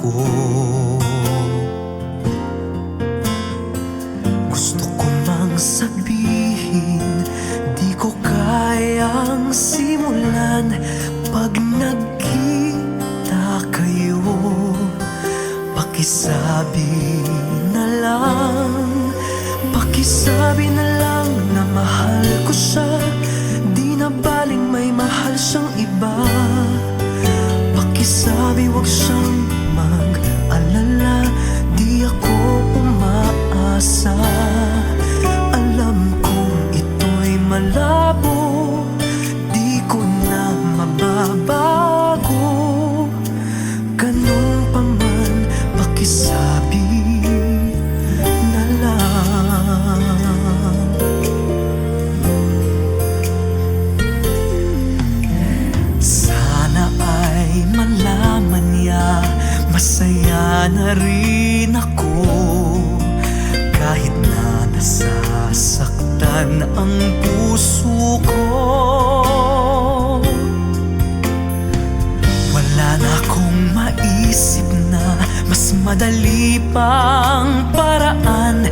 ko. Gusto ko mang sabihin, di ko kayang simulan pag nagkita kayo. Pakisabi na lang, pakisabi na lang na mahal ko siya. Di na baling may mahal siyang iba. Pakisabi wag siyang mag-alala, di ako umaasa. Alam kong ito'y malabo, di ko na mababago. Ganun pa man, pakisabi na lang. Sana ay malaman niya, masaya na rin ako. Kahit na nasasaktan ang puso ko, wala na akong maisip na mas madali pang paraan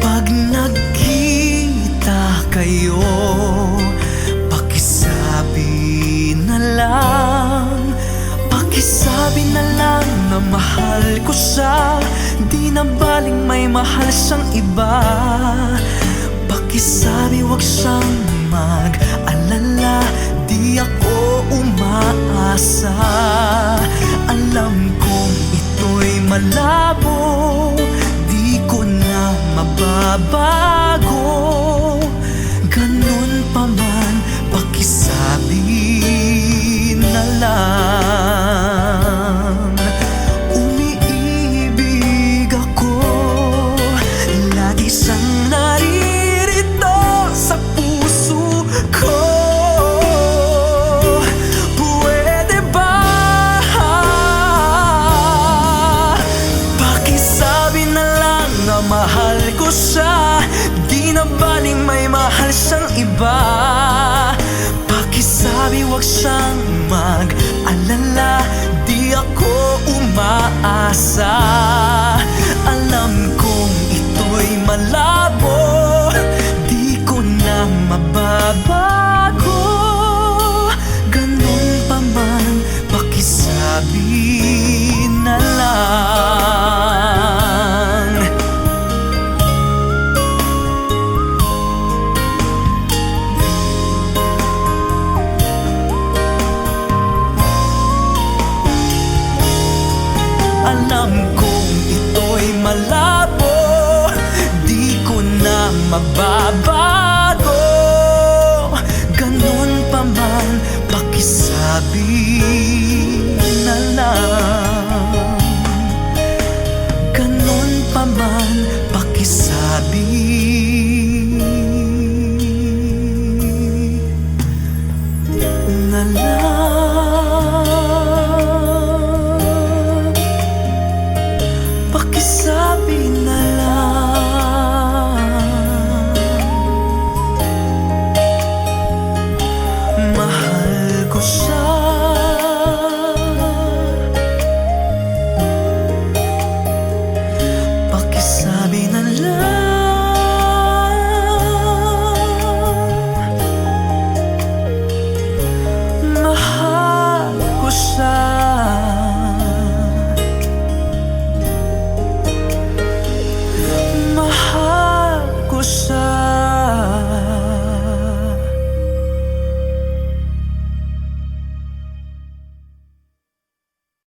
pag nagkita kayo. Pakisabi na lang, pakisabi na lang na mahal ko siya. Di na baling may mahal siyang iba. Pakisabi wag siyang mag-alala, di ako umaasa. Alam kong ito'y malabo, di ko na mababago. Ganun pa man, pakisabi na lang. Umiibig ako, lagi siyang naririto sa puso ko. Pwede ba pakisabi na lang na mahal ko siya. Di na baling may mahal siyang iba. Pakisabi wag siyang mag-alala, di ako umaasa. Alam kong ito'y malabo, di ko na mababago. Ganun pa man, pakisabi na lang. Alam kong ito'y malabo, di ko na mababago.